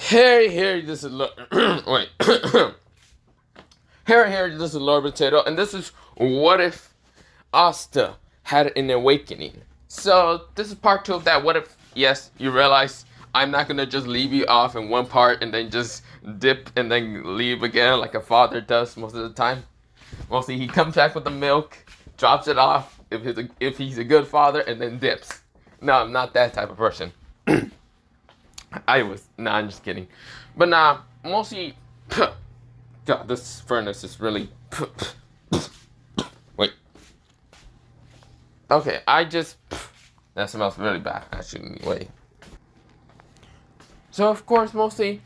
Hey, this is wait. This is Lord Potato, and this is what if Asta had an awakening. So this is part 2 of that. What if? Yes, you realize I'm not gonna just leave you off in one part and then just dip and then leave again like a father does most of the time. Mostly he comes back with the milk, drops it off if he's a good father, and then dips. No, I'm not that type of person. I'm just kidding. But nah, mostly, God, this furnace is really, wait. Okay, that smells really bad, actually, wait. So, of course, mostly,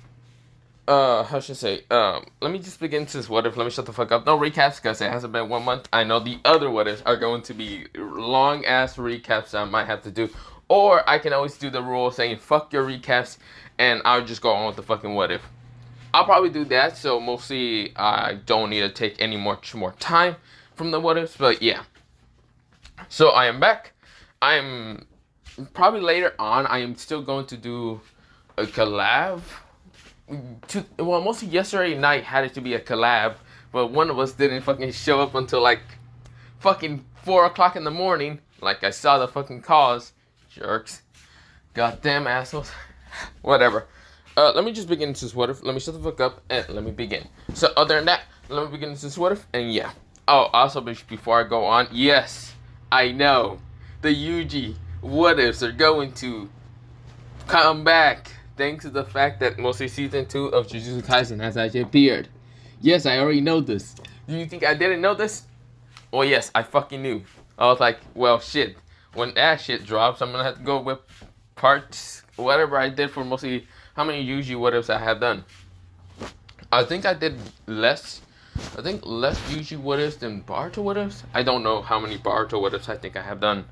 how should I say, let me just begin this what if, let me shut the fuck up. No recaps, because it hasn't been 1 month. I know the other what ifs are going to be long-ass recaps that I might have to do. Or I can always do the rule saying, fuck your recaps, and I'll just go on with the fucking what if. I'll probably do that, so mostly I don't need to take any much more time from the what ifs, but yeah. So I am back. I'm probably later on, I am still going to do a collab. Mostly yesterday night had it to be a collab, but one of us didn't fucking show up until like fucking 4 o'clock in the morning. Like I saw the fucking cause. Jerks. Goddamn assholes. Whatever. Let me just begin this what if. Let me shut the fuck up and let me begin. So other than that, let me begin this what if, and yeah. Oh, also before I go on, yes, I know the Yuji what ifs are going to come back thanks to the fact that mostly season 2 of Jujutsu Kaisen has actually appeared. Yes, I already know this. Do you think I didn't know this? Well, yes, I fucking knew. I was like, well, shit. When that shit drops, I'm gonna have to go with parts, whatever I did for mostly how many Yuji what ifs I have done. I think I did less. I think less Yuji what ifs than Baruto what ifs. I don't know how many Baruto what ifs I think I have done.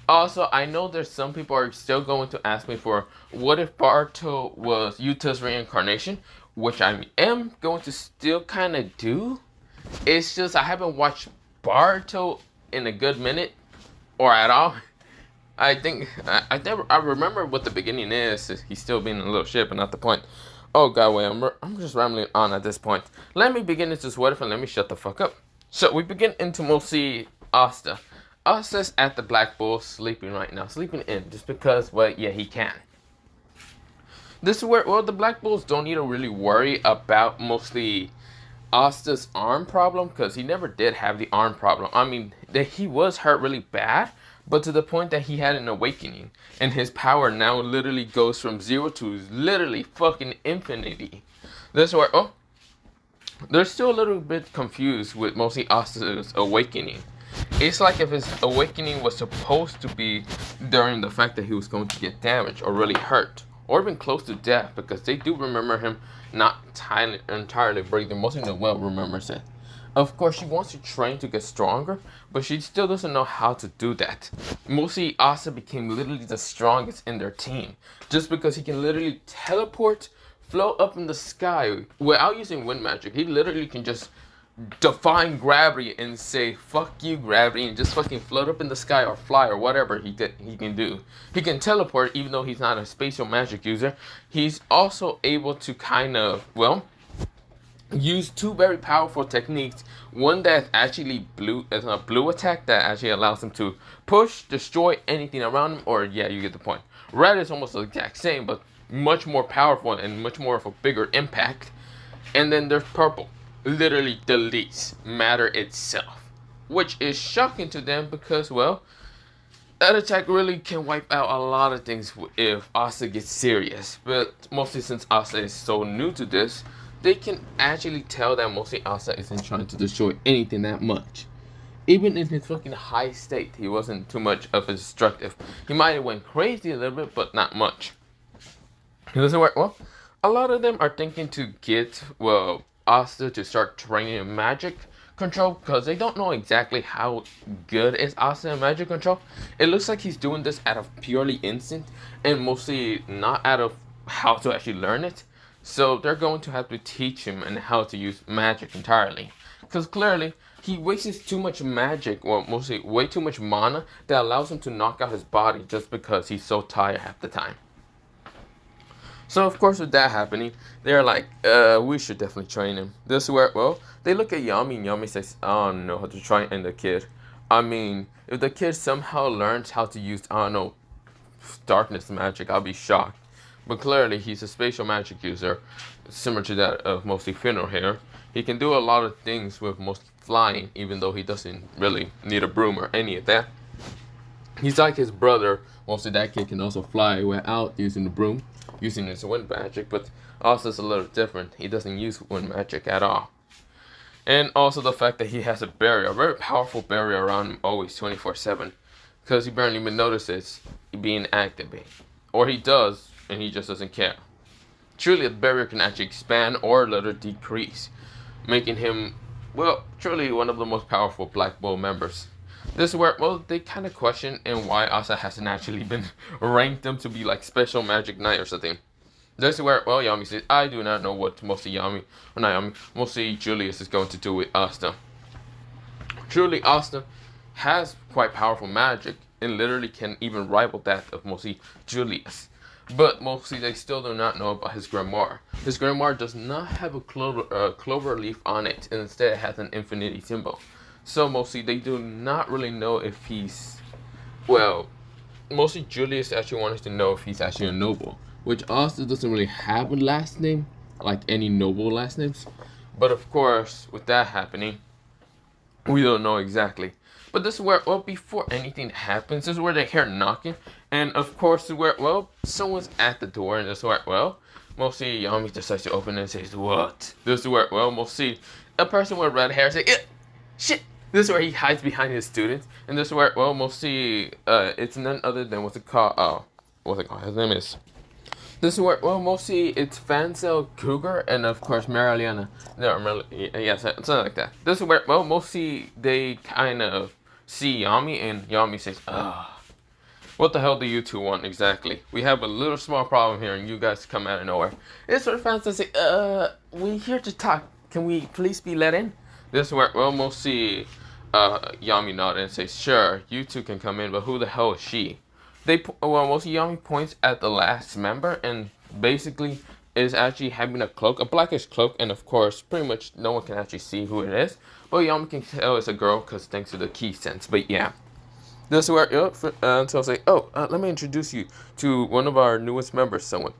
Also, I know there's some people are still going to ask me for what if Baruto was Yuta's reincarnation, which I am going to still kind of do. It's just I haven't watched Baruto in a good minute, or at all. I think I remember what the beginning is. He's still being a little shit, but not the point. Oh god, wait, I'm just rambling on at this point. Let me begin into this what if and let me shut the fuck up. So we begin into mostly Asta. Asta's at the Black Bull sleeping right now, sleeping in just because, well, yeah, he can. This is where, well, the Black Bulls don't need to really worry about mostly Asta's arm problem, because he never did have the arm problem. I mean, he was hurt really bad, but to the point that he had an awakening, and his power now literally goes from 0 to literally fucking infinity. This is where, oh, they're still a little bit confused with mostly Asta's awakening. It's like if his awakening was supposed to be during the fact that he was going to get damaged or really hurt, or even close to death, because they do remember him not entirely breathing. Most of them well remembers it. Of course, she wants to train to get stronger, but she still doesn't know how to do that. Mostly, Asta became literally the strongest in their team, just because he can literally teleport, float up in the sky without using wind magic. He literally can just define gravity and say fuck you gravity and just fucking float up in the sky or fly or whatever he can do. He can teleport even though he's not a spatial magic user. He's also able to kind of, well, use 2 very powerful techniques. One that actually is a blue attack that actually allows him to push, destroy anything around him, or yeah, you get the point. Red is almost the exact same, but much more powerful and much more of a bigger impact. And then there's purple. Literally deletes matter itself, which is shocking to them because, well, that attack really can wipe out a lot of things if Asta gets serious. But mostly since Asta is so new to this, they can actually tell that mostly Asta isn't trying to destroy anything that much. Even in his fucking high state, he wasn't too much of a destructive. He might have went crazy a little bit, but not much. It doesn't work. Well, a lot of them are thinking to get, well, Asta to start training in magic control, because they don't know exactly how good is Asta in magic control. It looks like he's doing this out of purely instinct and mostly not out of how to actually learn it. So they're going to have to teach him and how to use magic entirely, because clearly he wastes too much magic, well, mostly way too much mana that allows him to knock out his body just because he's so tired half the time. So of course with that happening, they're like, we should definitely train him. This is where, well, they look at Yami and Yami says, I don't know how to train the kid. I mean, if the kid somehow learns how to use, I don't know, darkness magic, I'll be shocked. But clearly he's a spatial magic user, similar to that of mostly Finno here. He can do a lot of things with mostly flying, even though he doesn't really need a broom or any of that. He's like his brother, mostly that kid can also fly without using the broom, using his wind magic, but also it's a little different. He doesn't use wind magic at all. And also the fact that he has a barrier, a very powerful barrier around him always 24/7, because he barely even notices being activated. Or he does, and he just doesn't care. Truly, the barrier can actually expand or let it decrease, making him, well, truly one of the most powerful Black Bull members. This is where, well, they kind of question and why Asta hasn't actually been ranked him to be like special magic knight or something. This is where, well, Yami says, I do not know what mostly Yami, or not Yami, mostly Julius is going to do with Asta. Truly, Asta has quite powerful magic and literally can even rival that of mostly Julius. But mostly they still do not know about his grimoire. His grimoire does not have a clover leaf on it, and instead it has an infinity symbol. So mostly they do not really know if he's, well, mostly Julius actually wanted to know if he's actually a noble, which also doesn't really have a last name, like any noble last names. But of course, with that happening, we don't know exactly. But this is where, well, before anything happens, this is where they hear knocking. And of course, this is where, well, someone's at the door. And this is where, well, mostly Yami decides to open it and says, what? This is where, well, mostly a person with red hair says, shit. This is where he hides behind his students. And this is where, well, mostly, it's none other than what's it called? His name is. This is where, well, mostly it's Fanzell Cougar and of course Mariliana. Yeah, something like that. This is where, well, mostly they kind of see Yami and Yami says, what the hell do you two want exactly? We have a little small problem here and you guys come out of nowhere. This is where Fanzell say, we're here to talk. Can we please be let in? This is where, well, mostly Yami nodded and says, sure, you two can come in, but who the hell is she? Mostly Yami points at the last member and basically is actually having a cloak, a blackish cloak, and of course, pretty much no one can actually see who it is. But Yami can tell it's a girl because thanks to the key sense. But yeah, this is where, so I'll say, let me introduce you to one of our newest members, someone.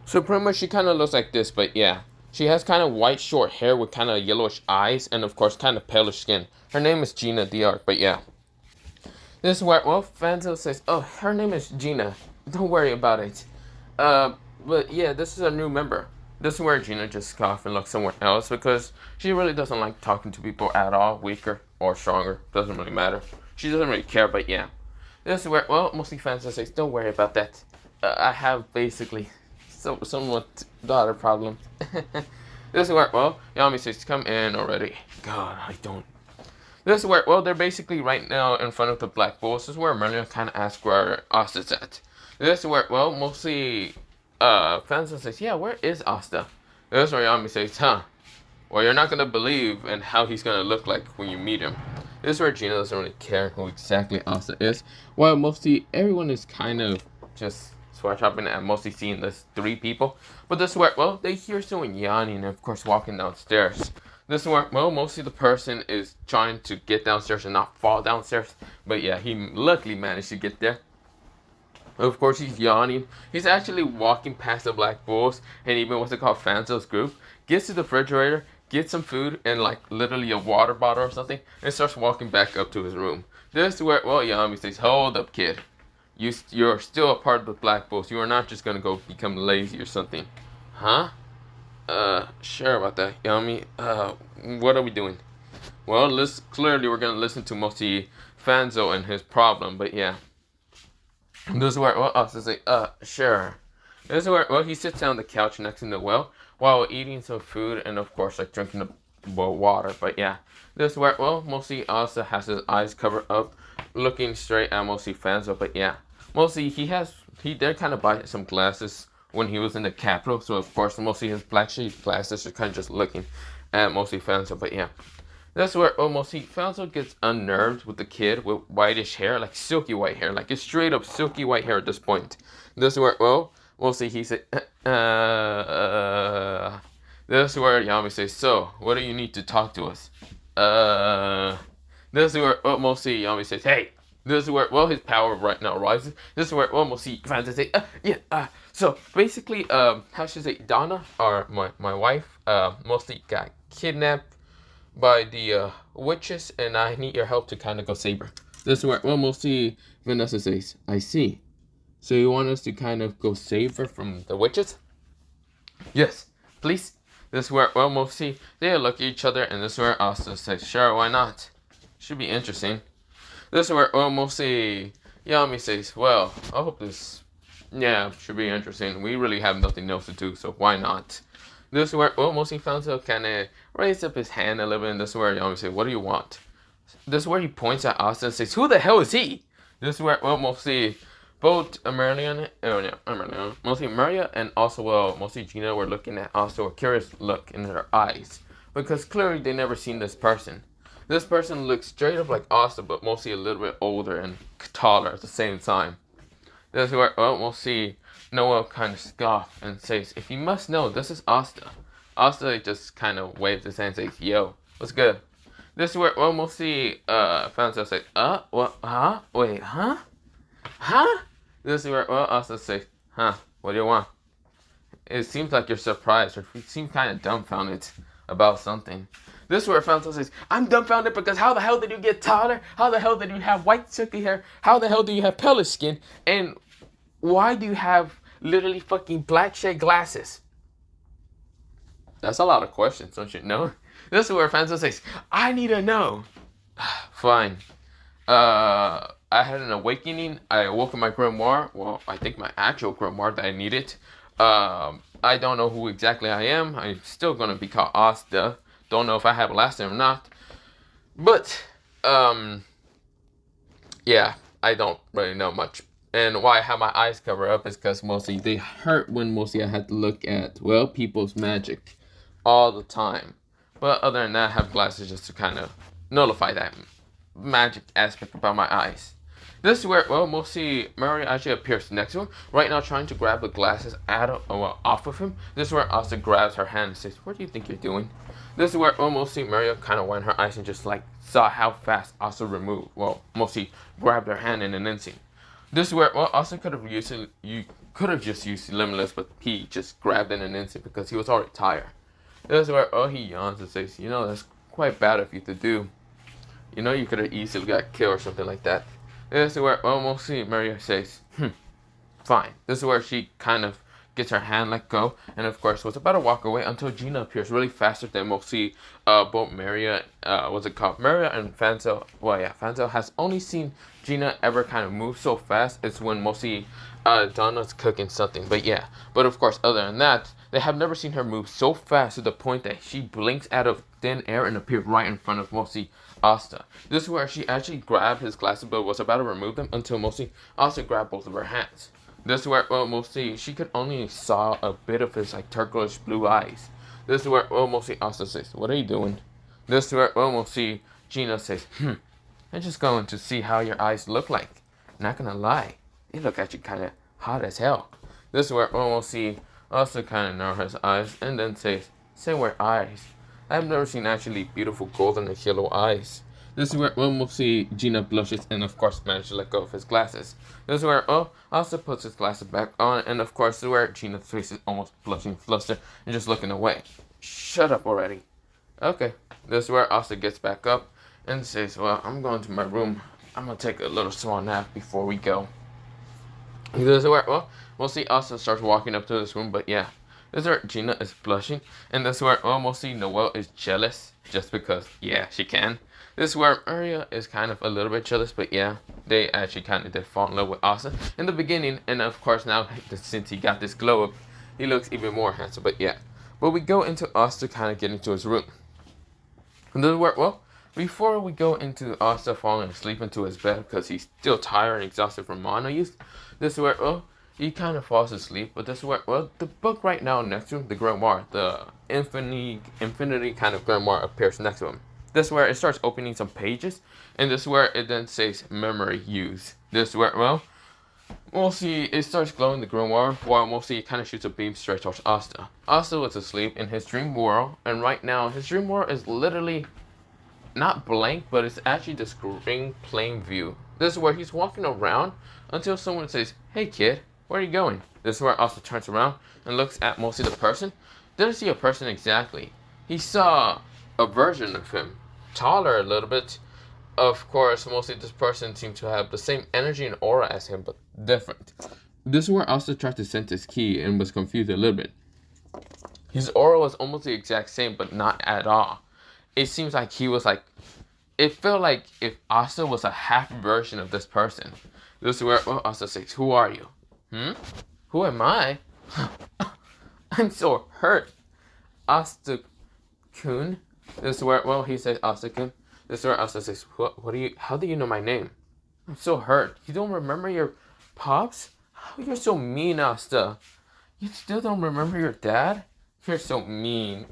So pretty much she kind of looks like this, but yeah. She has kind of white short hair with kind of yellowish eyes and of course kind of palish skin. Her name is Gina the Arc, but yeah. This is where, well, Fanzell says, her name is Gina. Don't worry about it. But yeah, this is a new member. This is where Gina just scoffs and looks somewhere else because she really doesn't like talking to people at all, weaker or stronger. Doesn't really matter. She doesn't really care, but yeah. This is where, well, mostly Fanzell says, don't worry about that. I have basically somewhat daughter problems. This is where, well, Yami says, come in already. God, I don't. This is where, well, they're basically right now in front of the Black Bulls. This is where Merlin kind of asks where Asta's at. This is where, well, mostly, Fanzell says, yeah, where is Asta? This is where Yami says, well, you're not going to believe in how he's going to look like when you meet him. This is where Gina doesn't really care who exactly Asta is. While mostly everyone is kind of just swatch hopping and mostly seeing this 3 people. But this is where, well, they hear someone yawning and of course walking downstairs. This is where, well, mostly the person is trying to get downstairs and not fall downstairs. But yeah, he luckily managed to get there. Of course, he's yawning. He's actually walking past the Black Bulls and even what's it called, Fanzell's group. Gets to the refrigerator, gets some food and like literally a water bottle or something, and starts walking back up to his room. This is where, well, Yami says, hold up, kid. You're still a part of the Black Bulls. You are not just gonna go become lazy or something. Huh? Sure about that, Yami. What are we doing? Well, clearly we're gonna listen to mostly Fanzell and his problem, but yeah. This is where, well, Asta say, sure. This is where, well, he sits down on the couch next to the well while eating some food and of course like drinking the water, but yeah. This is where, well, mostly Asta has his eyes covered up, looking straight at mostly Fanzell, but yeah. Mostly he did kind of buy some glasses when he was in the capital, so of course mostly his black shade glasses are kind of just looking at mostly Fanzell, but yeah. That's where, oh, mostly Fanzell gets unnerved with the kid with whitish hair, like silky white hair, like it's straight up silky white hair at this point. This is where, well, we'll see. He said, this is where Yami says, so, what do you need to talk to us? This is where, well, we'll see. Yami says, hey. This is where, well, his power right now rises. This is where, well, we'll see. Fanzell say, so, basically, how should I say, Donna, or my wife, mostly got kidnapped by the, witches, and I need your help to kind of go save her. This is where, well, we'll see. Vanessa says, I see. So you want us to kind of go save her from the witches? Yes, please. This is where, well, we'll see. They look at each other, and this is where Asta says, sure, why not? Should be interesting. This is where, well, we'll see. Yami says, well, I hope this, yeah, should be interesting. We really have nothing else to do, so why not? This is where, well, we'll see. Fanzell kind of raised up his hand a little bit, and this is where Yami says, what do you want? This is where he points at Asta and says, who the hell is he? This is where, well, we'll see. Both mostly Maria and also, well, mostly Gina were looking at Asta with a curious look in their eyes. Because clearly they never seen this person. This person looks straight up like Asta, but mostly a little bit older and taller at the same time. This is where, well, we'll see. Noel kind of scoffs and says, if you must know, this is Asta. Asta just kind of waves his hand and says, yo, what's good? This is where, well, we'll see, Fanzell says, what, huh? Wait, huh? Huh? This is where, well, Asta says, huh, what do you want? It seems like you're surprised, or you seem kind of dumbfounded about something. This is where Fanzell says, I'm dumbfounded because how the hell did you get taller? How the hell did you have white silky hair? How the hell do you have pale skin? And why do you have literally fucking black shade glasses? That's a lot of questions, don't you know? This is where Fanzell says, I need to know. Fine. I had an awakening. I awoke in my grimoire. Well, I think my actual grimoire that I needed. I don't know who exactly I am. I'm still going to be called Asta. Don't know if I have a last name or not. But, yeah, I don't really know much. And why I have my eyes covered up is because mostly they hurt when mostly I had to look at, well, people's magic all the time. But other than that, I have glasses just to kind of nullify that magic aspect about my eyes. This is where, well, mostly Mary actually appears next to him, right now trying to grab the glasses off of him. This is where Asta grabs her hand and says, what do you think you're doing? This is where, well, mostly Maria kind of went her eyes and just, like, saw how fast Asta removed, well, mostly grabbed her hand in an instant. This is where, well, Asta could have just used Limitless, but he just grabbed in an instant because he was already tired. This is where, oh, he yawns and says, you know, that's quite bad of you to do. You know, you could have easily got killed or something like that. This is where, well, mostly Maria says, fine. This is where she kind of gets her hand let go, and of course was about to walk away until Gina appears really faster than mostly both Maria, Maria and Fanzell. Well, yeah, Fanzell has only seen Gina ever kind of move so fast. It's when mostly Donna's cooking something. But yeah, but of course, other than that, they have never seen her move so fast to the point that she blinks out of thin air and appeared right in front of mostly Asta. This is where she actually grabbed his glasses but was about to remove them until mostly Asta grabbed both of her hands. This is where, well, mostly she could only saw a bit of his, like, turquoise blue eyes. This is where, well, mostly Asta says, what are you doing? This is where, well, mostly Gina says, I'm just going to see how your eyes look like. Not gonna lie, they look actually kind of hot as hell. This is where, well, mostly Asta kind of narrows his eyes and then says, same word eyes. I've never seen actually beautiful golden and yellow eyes. This is where, well, we'll see Gina blushes and, of course, manages to let go of his glasses. This is where, oh, Asta puts his glasses back on, and, of course, this is where Gina's face is almost blushing flustered and just looking away. Shut up already. Okay. This is where Asta gets back up and says, well, I'm going to my room. I'm going to take a little small nap before we go. This is where, well, we'll see Asta starts walking up to this room, but yeah. This is where Gina is blushing, and this is where, well, we'll see Noelle is jealous, just because, yeah, she can. This is where Maria is kind of a little bit jealous, but yeah, they actually kind of did fall in love with Asta in the beginning, and of course now, since he got this glow up, he looks even more handsome, but yeah. But we go into Asta kind of getting to his room. And this is where, well, before we go into Asta falling asleep into his bed, because he's still tired and exhausted from mana use, this is where, well, he kind of falls asleep, but this is where, well, the book right now next to him, the grimoire, the infinity kind of grimoire appears next to him. This is where it starts opening some pages, and this is where it then says memory use. This is where, well, Mostly, it starts glowing the grimoire, while mostly it kind of shoots a beam straight towards Asta. Asta was asleep in his dream world, and right now, his dream world is literally not blank, but it's actually this green plain view. This is where he's walking around until someone says, "Hey kid, where are you going?" This is where Asta turns around and looks at mostly the person. Didn't see a person exactly. He saw a version of him, taller a little bit. Of course, mostly this person seemed to have the same energy and aura as him, but different. This is where Asta tried to sense his key and was confused a little bit. His aura was almost the exact same, but not at all. It seems like he was like, it felt like if Asta was a half version of this person. This is where Asta says, "Who are you?" Who am I? I'm so hurt. Asta-kun. This is where, he says Asta-kun. This is where Asta says, how do you know my name? I'm so hurt. You don't remember your pops? Oh, you're so mean, Asta. You still don't remember your dad? You're so mean.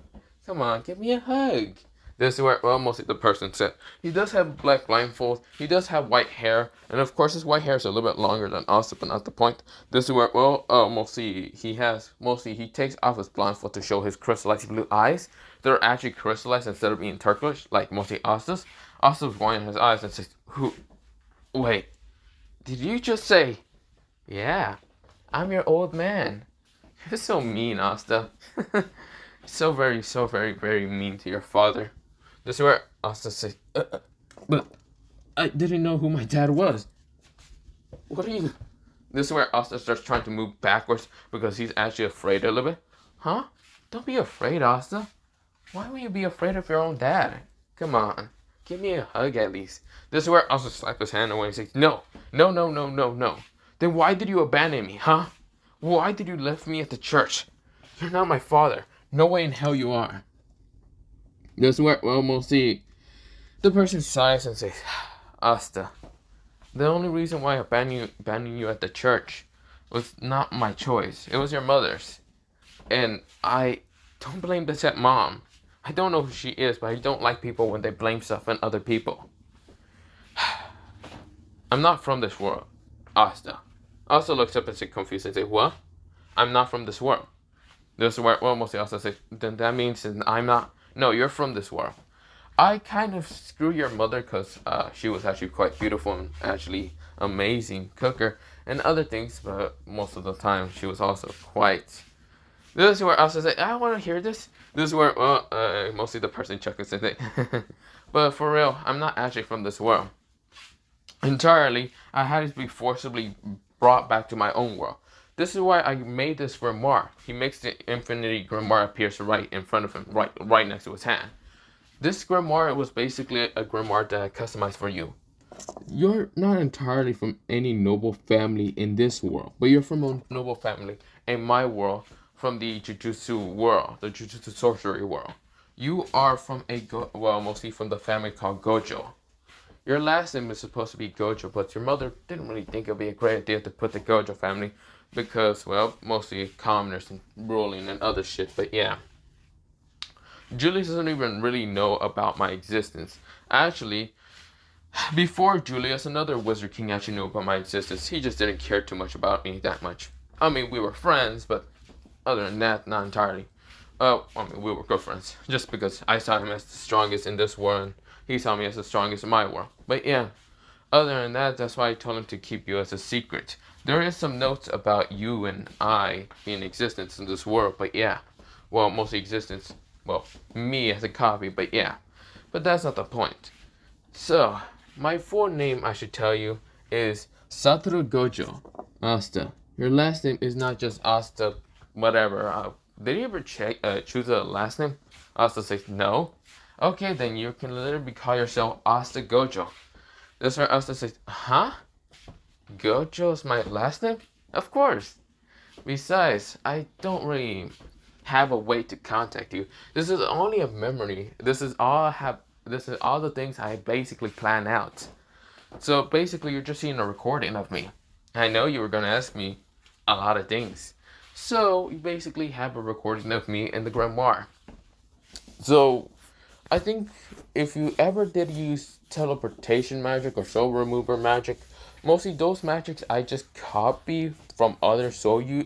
Come on, give me a hug. This is where, mostly the person said, he does have black blindfold, he does have white hair, and of course his white hair is a little bit longer than Asta, but not the point. This is where, mostly he takes off his blindfold to show his crystallized blue eyes. They're actually crystallized instead of being turquoise, like mostly Asta's. Asta's winding his eyes and says, wait, did you just say, yeah, I'm your old man. You're so mean, Asta. So very, very mean to your father. This is where Asta says, but I didn't know who my dad was. What are you? This is where Asta starts trying to move backwards because he's actually afraid a little bit. Huh? Don't be afraid, Asta. Why would you be afraid of your own dad? Come on. Give me a hug at least. This is where Asta slaps his hand away and says, no. Then why did you abandon me, huh? Why did you leave me at the church? You're not my father. No way in hell you are. This is where, mostly the person sighs and says, Asta, the only reason why I abandoned you at the church was not my choice. It was your mother's. And I don't blame this at Mom. I don't know who she is, but I don't like people when they blame stuff on other people. I'm not from this world, Asta. Asta looks up and says, confused, and says, what? I'm not from this world. This is where, mostly Asta says, then that means I'm not. No, you're from this world. I kind of screw your mother because she was actually quite beautiful and actually amazing cooker and other things, but most of the time she was also quite. This is where Asta says, I want to hear this. This is where, mostly the person chuckles and says, but for real, I'm not actually from this world. Entirely, I had to be forcibly brought back to my own world. This is why I made this grimoire. He makes the infinity grimoire appears right in front of him, right next to his hand. This grimoire was basically a grimoire that I customized for you. You're not entirely from any noble family in this world, but you're from a noble family in my world, from the Jujutsu world, the Jujutsu sorcery world. You are from mostly from the family called Gojo. Your last name is supposed to be Gojo, but your mother didn't really think it would be a great idea to put the Gojo family because, mostly commoners and ruling and other shit, but yeah. Julius doesn't even really know about my existence. Actually, before Julius, another Wizard King actually knew about my existence. He just didn't care too much about me that much. I mean, we were friends, but other than that, not entirely. We were good friends. Just because I saw him as the strongest in this world, and he saw me as the strongest in my world. But yeah, other than that, that's why I told him to keep you as a secret. There is some notes about you and I in existence in this world, but yeah. Mostly existence. Me as a copy, but yeah. But that's not the point. So, my full name, I should tell you, is Satoru Gojo Asta. Your last name is not just Asta, whatever. Did you ever choose a last name? Asta says, no. Okay, then you can literally call yourself Asta Gojo. That's where Asta says, huh? Gojo is my last name? Of course. Besides, I don't really have a way to contact you. This is only a memory. This is all the things I basically plan out. So basically, you're just seeing a recording of me. I know you were gonna ask me a lot of things. So you basically have a recording of me in the grimoire. So I think if you ever did use teleportation magic or soul remover magic, Mostly those magics I just copy from other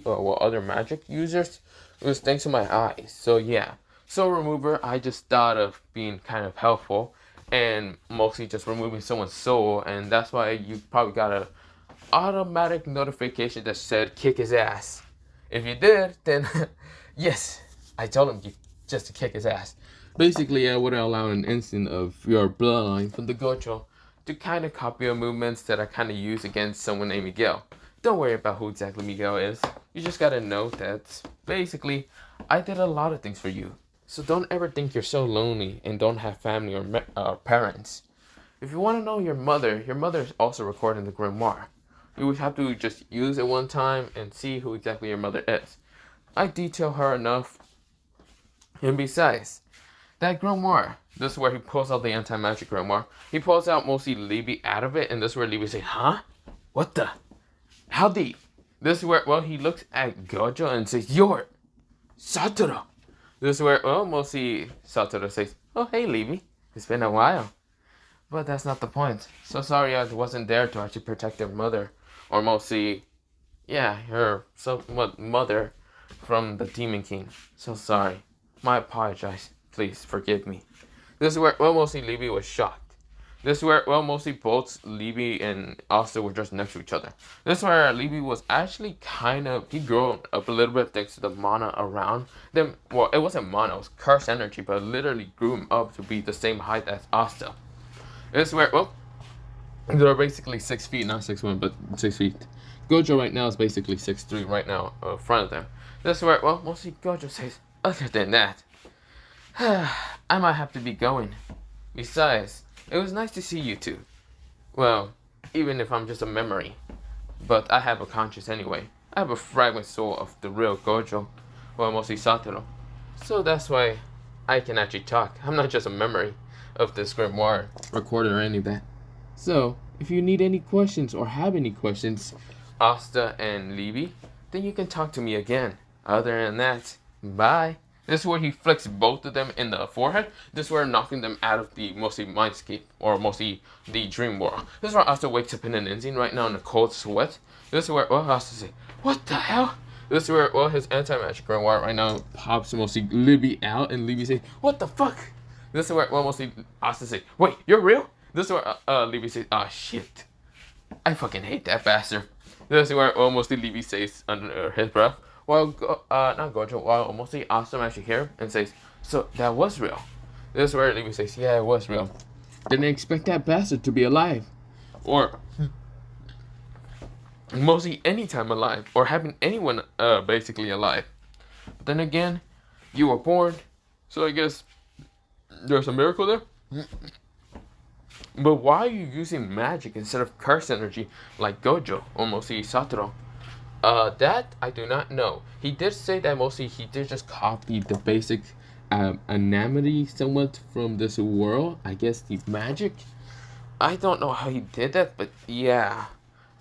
other magic users. It was thanks to my eyes. So yeah, soul remover I just thought of being kind of helpful, and mostly just removing someone's soul, and that's why you probably got a automatic notification that said kick his ass. If you did, then yes, I told him just to kick his ass. Basically, I would allow an instant of your bloodline from the Gojo to kind of copy your movements that I kind of use against someone named Miguel. Don't worry about who exactly Miguel is. You just gotta know that basically I did a lot of things for you. So don't ever think you're so lonely and don't have family or parents. If you want to know your mother is also recording the grimoire. You would have to just use it one time and see who exactly your mother is. I detail her enough. And besides, that grimoire, this is where he pulls out the anti-magic grimoire. He pulls out mostly Libby out of it, and this is where Libby says, huh? What the? How deep? This is where, well, he looks at Gojo and says, you're Satoru. This is where, well, mostly Satoru says, oh, hey, Libby. It's been a while. But that's not the point. So sorry I wasn't there to actually protect their mother. Or mostly, yeah, her somewhat mother from the Demon King. So sorry. I apologize. Please forgive me. This is where, well, mostly Libby was shocked. This is where, well, mostly both Libby and Asta were just next to each other. This is where Libby was actually kind of, he grew up a little bit thanks to the mana around them. Well, it wasn't mana, it was curse energy, but it literally grew him up to be the same height as Asta. This is where, well, they're basically 6 feet, not 6'1", but 6 feet. Gojo right now is basically 6'3" right now in front of them. This is where, well, mostly Gojo says, other than that, I might have to be going. Besides, it was nice to see you two. Well, even if I'm just a memory. But I have a conscience anyway. I have a fragment soul of the real Gojo. Well, mostly Satoru. So that's why I can actually talk. I'm not just a memory of this grimoire recorder or any of that. So, if you need any questions or have any questions, Asta and Libby, then you can talk to me again. Other than that, bye. This is where he flicks both of them in the forehead. This is where knocking them out of the mostly mindscape, or mostly the dream world. This is where Asta wakes up in an insane right now in a cold sweat. This is where, well, Asta says, what the hell? This is where, well, his anti-magic grimoire right now pops mostly Libby out, and Libby says, what the fuck? This is where, well, mostly Asta says, wait, you're real? This is where Libby says, ah, shit. I fucking hate that bastard. This is where, well, mostly Libby says under his breath. While, not Gojo, while mostly Asta actually here and says, so that was real. This is where Libby says, yeah, it was real. Didn't expect that bastard to be alive. Or, mostly anytime alive. Or having anyone, basically alive. But then again, you were born. So I guess there's a miracle there. But why are you using magic instead of curse energy like Gojo or mostly Satoru? That I do not know. He did say that mostly he did just copy the basic anonymity somewhat from this world. I guess the magic. I don't know how he did that, but yeah.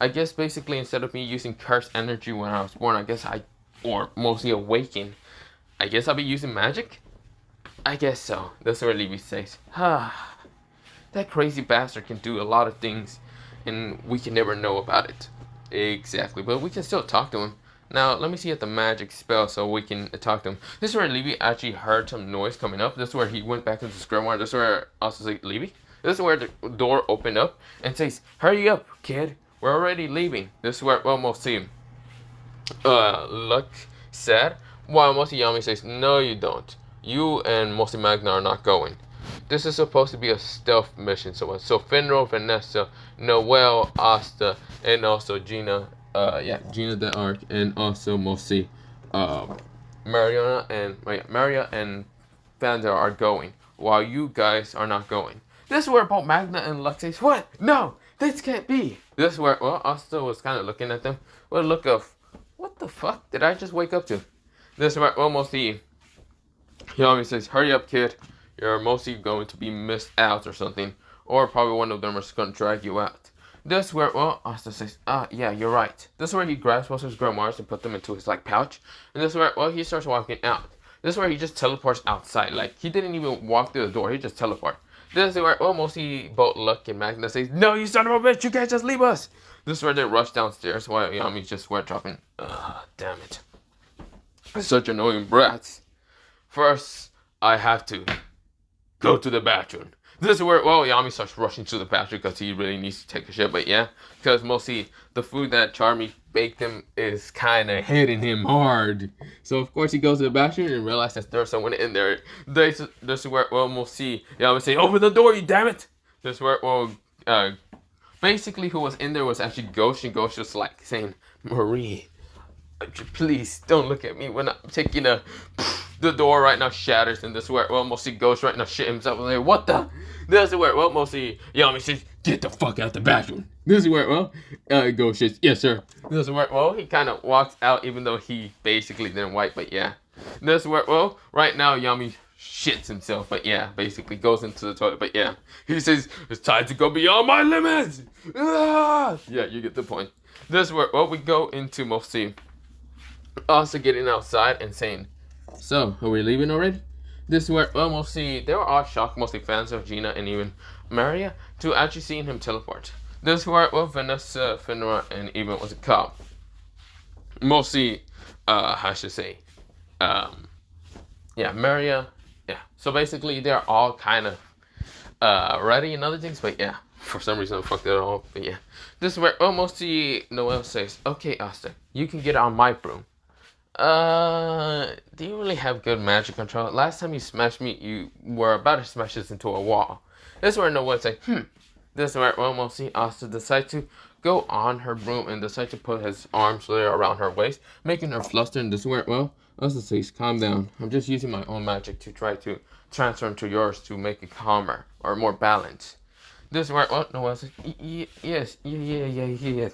I guess basically instead of me using curse energy when I was born, or mostly awakened, I guess I'll be using magic? I guess so. That's what Libby says. That crazy bastard can do a lot of things, and we can never know about it. Exactly, but we can still talk to him. Now, let me see at the magic spell so we can talk to him. This is where Libby actually heard some noise coming up. This is where he went back into the grimoire. This is where also say, Libby? This is where the door opened up and says, hurry up, kid. We're already leaving. This is where, well, mostly, Luck said, while mostly Yami says, no, you don't. You and mostly Magna are not going. This is supposed to be a stealth mission, so Finro, Vanessa, Noelle, Asta, and also Gina, Gina the Arc, and also mostly, Maria and Fanzell are going, while you guys are not going. This is where both Magna and Lux says, what? No, this can't be. This is where, well, Asta was kind of looking at them with a look of, what the fuck did I just wake up to? This is where, well, mostly, he always says, hurry up, kid. You're mostly going to be missed out or something. Or probably one of them is going to drag you out. This is where, well, Asta says, yeah, you're right. This is where he grabs most of his grimoires and put them into his, pouch. And this is where, well, he starts walking out. This is where he just teleports outside. Like, he didn't even walk through the door. He just teleported. This is where, well, mostly both Luck and Magna says, no, you son of a bitch, you can't just leave us. This is where they rush downstairs while Yami's just sweat dropping. Damn it. Such annoying brats. First, I have to go to the bathroom. This is where, Yami starts rushing to the bathroom because he really needs to take a shit. But yeah, because mostly the food that Charmy baked him is kind of hitting him hard. So of course he goes to the bathroom and realizes there's someone in there. This is where, we'll see Yami say, open the door, you damn it. This is where, basically who was in there was actually Ghost. And Ghost was like saying, Marie, please don't look at me when I'm taking a... The door right now shatters, and this is where, mostly Ghost right now shit himself. And like, what the? This is where, mostly Yami says, get the fuck out the bathroom. This is where, Ghost says, yes, sir. This is where, he kind of walks out, even though he basically didn't wipe, but yeah. This is where, right now Yami shits himself, but yeah, basically goes into the toilet, but yeah. He says, it's time to go beyond my limits. Ah! Yeah, you get the point. This is where, we go into mostly Asta getting outside and saying, so, are we leaving already? This is where, mostly, they were all shocked, mostly fans of Gina and even Maria, to actually seeing him teleport. This is where, Vanessa, Finra, and even was a cop. Mostly, I should say, yeah, Maria, yeah. So basically, they're all kind of, ready and other things, but yeah, for some reason I fucked it all, but yeah. This is where, mostly, Noelle says, okay, Asta, you can get on my broom. Do you really have good magic control? Last time you smashed me, you were about to smash this into a wall. This is where Noelle say, This is where mostly Asta decides to go on her broom and decide to put his arms there around her waist, making her fluster. And this is where, Asta says, calm down. I'm just using my own magic to try to transfer into yours to make it calmer or more balanced. This is where, Noelle says, yes, yeah.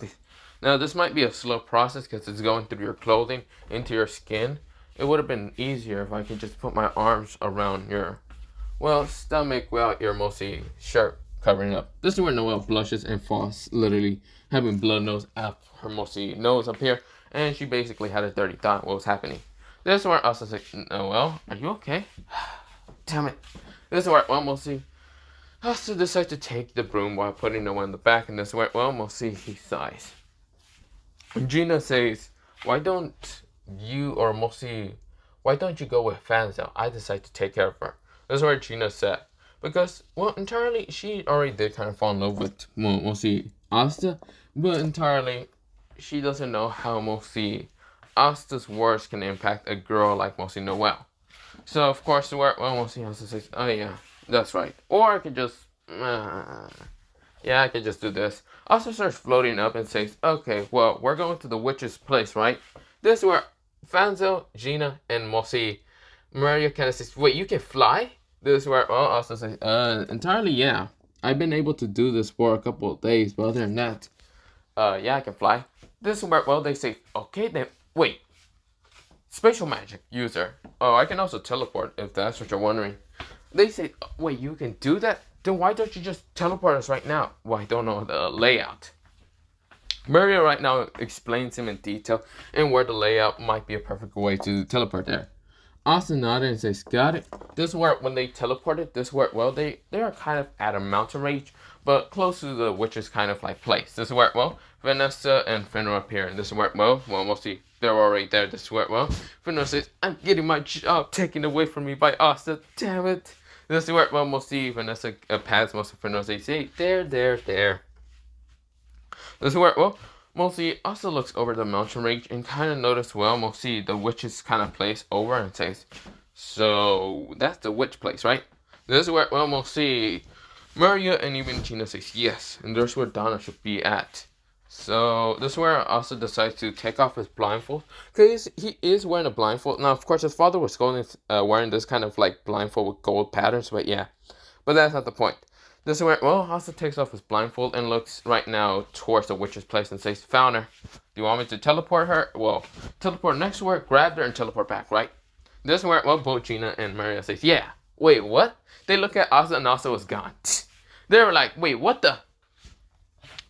Now, this might be a slow process because it's going through your clothing, into your skin. It would have been easier if I could just put my arms around your, stomach without your mostly shirt covering up. This is where Noelle blushes and falls, literally having blood nose up her mostly nose up here. And she basically had a dirty thought what was happening. This is where Asta says, Noelle, are you okay? Damn it. This is where, mostly Asta decides to take the broom while putting Noelle in the back. And this is where, mostly he sighs. Gina says, why don't you go with Fanzell? I decide to take care of her. This is where Gina said. Because, entirely, she already did kind of fall in love with mostly Asta. But entirely, she doesn't know how mostly Asta's words can impact a girl like mostly Noelle. So, of course, mostly Asta says, oh yeah, that's right. Or I could just, I could just do this. Asta starts floating up and says, okay, we're going to the witch's place, right? This is where Fanzell, Gina, and mostly Maria kind of says, wait, you can fly? This is where, Asta says, entirely, yeah. I've been able to do this for a couple of days, but other than that, yeah, I can fly. This is where, they say, okay, then, wait. Spatial magic user. Oh, I can also teleport, if that's what you're wondering. They say, wait, you can do that? Then why don't you just teleport us right now? Well, I don't know the layout. Maria right now explains him in detail and where the layout might be a perfect way to teleport there. Asta nodded and says, got it. This is where, when they teleported, this is where, they are kind of at a mountain range, but close to the witch's kind of like place. This is where, Vanessa and Finra appear. And this is where, mostly they're already there. This is where, Finra says, I'm getting my job taken away from me by Asta. Damn it. This is where, mostly Vanessa pats most of Finra. They say, there. This is where, mostly Asta looks over the mountain range and kind of notices, mostly the witch's kind of place over and says, so that's the witch place, right? This is where, mostly Maria and even Gina says yes, and there's where Donna should be at. So this is where Asta decides to take off his blindfold, because he is wearing a blindfold. Now, of course, his father was wearing this kind of like blindfold with gold patterns, but yeah. But that's not the point. This is where, Asta takes off his blindfold and looks right now towards the witch's place and says, found her. Do you want me to teleport her? Well, teleport next to her, grab her, and teleport back, right? This is where, both Gina and Maria says, yeah. Wait, what? They look at Asta and Asta was gone. They were like, wait, what the?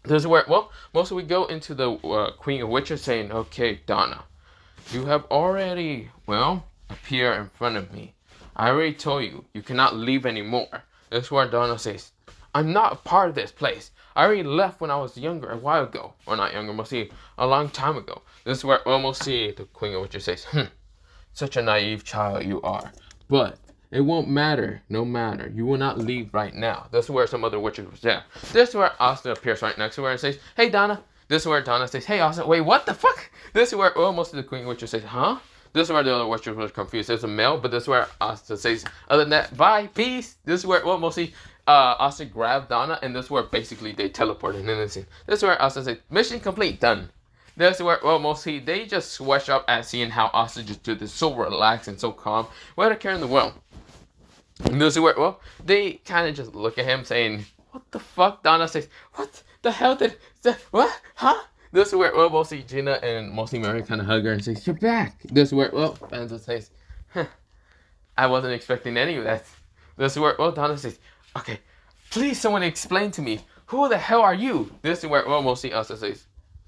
This is where, mostly we go into the Queen of Witches saying, okay, Donna, you have already, appeared in front of me. I already told you, you cannot leave anymore. This is where Donna says, I'm not a part of this place. I already left when I was younger a while ago. Or not younger, we'll see, a long time ago. This is where we'll see the Queen of Witches says, such a naive child you are. But it won't matter, no matter. You will not leave right now. This is where some other witches was there. This is where Asta appears right next to her and says, hey Donna. This is where Donna says, hey Asta, wait, what the fuck? This is where most of the Queen of Witches says, huh? This is where the other witches were confused. There's a male, but this is where Asta says, other than that, bye, peace. This is where, mostly, Asta grabbed Donna, and this is where basically they teleported in this scene. This is where Asta says, mission complete, done. This is where, mostly, they just sweat up at seeing how Asta just did this so relaxed and so calm, without a care in the world. And this is where, they kind of just look at him saying, what the fuck? Donna says, what the hell what? Huh? This is where, mostly Gina and mostly Mary kind of hug her and says, you're back. This is where, Fanzell says, I wasn't expecting any of that. This is where, Donna says, okay, please someone explain to me, who the hell are you? This is where, mostly Asta says,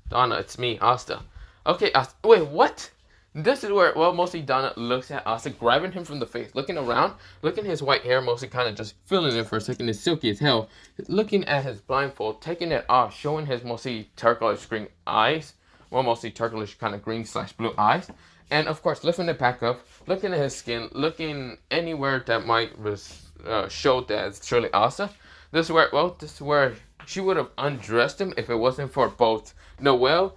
Donna, it's me, Asta. Okay, Asta, wait, what? This is where, mostly Donna looks at Asta, grabbing him from the face, looking around, looking at his white hair, mostly kind of just feeling it for a second. It's silky as hell. Looking at his blindfold, taking it off, showing his mostly turquoise green eyes, mostly turquoise kind of green / blue eyes. And of course, lifting it back up, looking at his skin, looking anywhere that might show that it's surely Asta. This is where, she would have undressed him if it wasn't for both Noelle,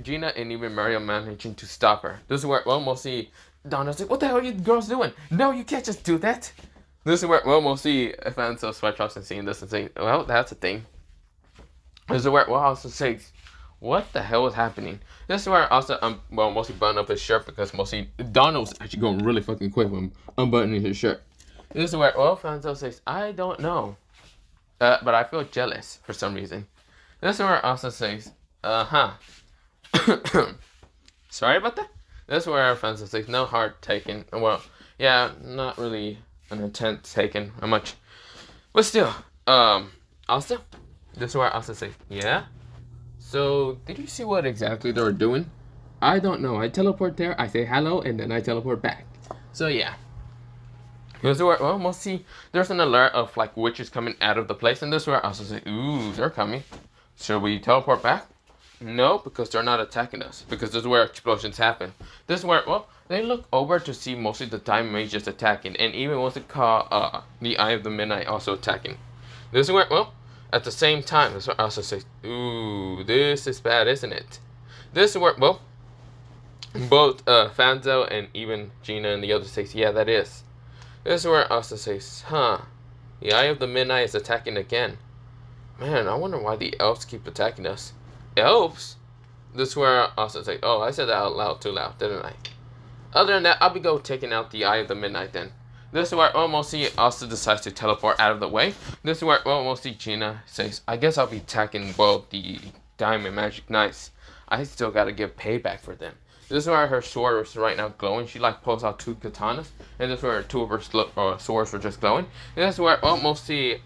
Gina, and even Mario managing to stop her. This is where, mostly Donna's like, what the hell are you girls doing? No, you can't just do that. This is where, mostly fans of Sweatshops and seeing this and saying, well, that's a thing. This is where, also says, what the hell is happening? This is where also, mostly button up his shirt because mostly Donna was actually going really fucking quick when unbuttoning his shirt. This is where, Fanzell says, I don't know. But I feel jealous for some reason. This is where Asta says, sorry about that? This is where Fanzell says, no hard taken. Well, yeah, not really an intent taken much. But still, Asta? This is where Asta says, yeah? So, did you see what exactly they were doing? I don't know. I teleport there, I say hello, and then I teleport back. So, yeah. This is where, mostly, there's an alert of, like, witches coming out of the place. And this is where Asta says, ooh, they're coming. Should we teleport back? No, because they're not attacking us. Because this is where explosions happen. This is where, they look over to see mostly the Diamond Mages attacking. And even once it call, the Eye of the Midnight also attacking. This is where, at the same time, this is where Asta says, ooh, this is bad, isn't it? This is where, both Fanzell and even Gina and the others say, yeah, that is. This is where Asta says, the Eye of the Midnight is attacking again. Man, I wonder why the elves keep attacking us. Elves? This is where Asta says, oh, I said that out loud too loud, didn't I? Other than that, I'll be taking out the Eye of the Midnight then. This is where mostly Asta decides to teleport out of the way. This is where mostly Gina says, I guess I'll be attacking, the Diamond Magic Knights. I still gotta give payback for them. This is where her sword is right now glowing. She pulls out 2 katanas. And this is where 2 of her swords are just glowing. And this is where mostly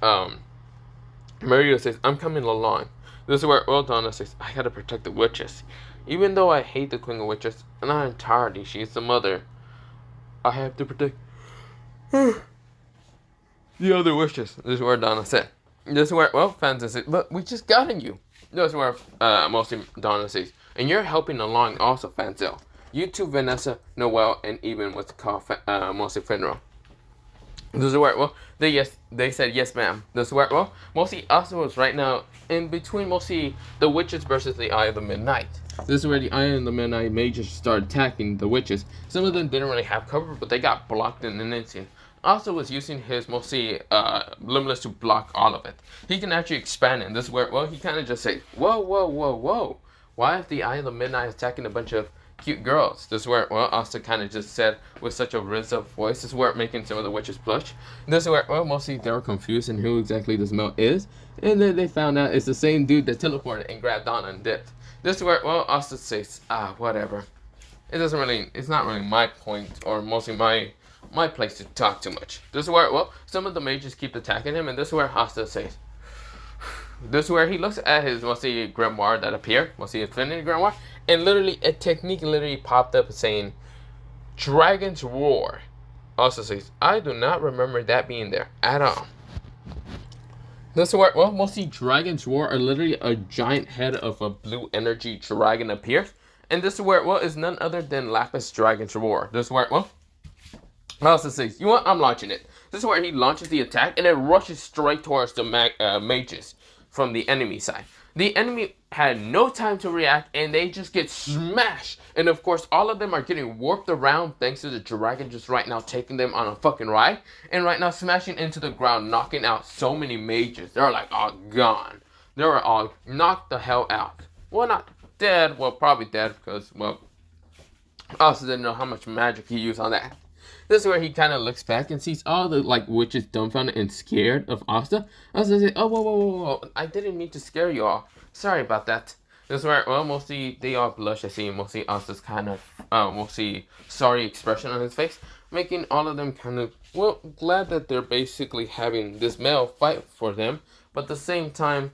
Mario says, I'm coming along. This is where Donna says, I gotta protect the witches. Even though I hate the Queen of Witches, not entirely, she's the mother. I have to protect the other witches. This is where Donna said. This is where, Fanzell says, but we just gotten you. This is where mostly Donna says, and you're helping along also, Fanzell. You too, Vanessa, Noelle, and even what's called mostly Finro. This is where, they said yes, ma'am. This is where, mostly Asta was right now in between mostly the witches versus the Eye of the Midnight. This is where the Eye of the Midnight mages started attacking the witches. Some of them didn't really have cover, but they got blocked in an instant. Asta was using his mostly limitless to block all of it. He can actually expand it. This is where, he kind of just says, whoa. Why is the Eye of the Midnight attacking a bunch of cute girls? This is where, Asta kind of just said with such a rizzo voice. This is where making some of the witches blush. This is where, mostly they were confused in who exactly this male is. And then they found out it's the same dude that teleported and grabbed Donna and dipped. This is where, Asta says, whatever. It's not really my point or mostly my place to talk too much. This is where, some of the mages keep attacking him, and this is where Asta says, this is where he looks at his mostly grimoire that appeared, mostly Infinity Grimoire, and literally a technique literally popped up saying, Dragon's Roar. Asta says, I do not remember that being there at all. This is where, well, mostly Dragon's Roar are literally a giant head of a blue energy dragon appears. And this is where, well, is none other than Lapis Dragon's Roar. This is where, well, I also say, you know what, I'm launching it. This is where he launches the attack and it rushes straight towards the mages from the enemy side. The enemy had no time to react and they just get smashed. And of course, all of them are getting warped around thanks to the dragon just right now taking them on a fucking ride. And right now smashing into the ground, knocking out so many mages. They're like all gone. They were all knocked the hell out. Well, not dead. Well, probably dead because, well, I also didn't know how much magic he used on that. This is where he kind of looks back and sees all the, like, witches dumbfounded and scared of Asta. Asta says, oh, whoa. I didn't mean to scare you all. Sorry about that. This is where, well, mostly they all blush. I see mostly Asta's kind of, mostly sorry expression on his face. Making all of them kind of, well, glad that they're basically having this male fight for them. But at the same time,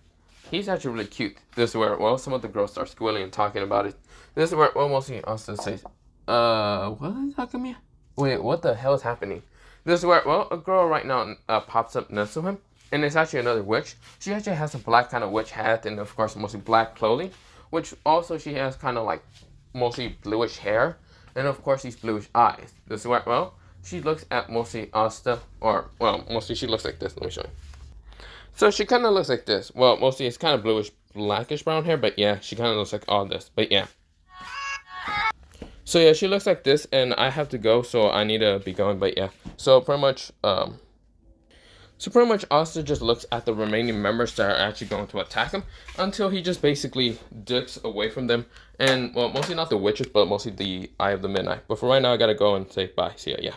he's actually really cute. This is where, well, some of the girls start squealing and talking about it. This is where, well, mostly Asta says, what are you talking about? Wait, what the hell is happening? This is where, well, a girl right now pops up next to him. And it's actually another witch. She actually has a black kind of witch hat and, of course, mostly black clothing. Which also she has kind of like mostly bluish hair. And, of course, these bluish eyes. This is where, well, she looks at mostly Asta. Or, well, mostly she looks like this. Let me show you. So she kind of looks like this. Well, mostly it's kind of bluish, blackish brown hair. But, yeah, she kind of looks like all this. But, yeah. So yeah, she looks like this, and I have to go, so I need to be going. But yeah, so pretty much, Asta just looks at the remaining members that are actually going to attack him until he just basically dips away from them, and well, mostly not the witches, but mostly the Eye of the Midnight. But for right now, I gotta go and say bye. See ya. Yeah.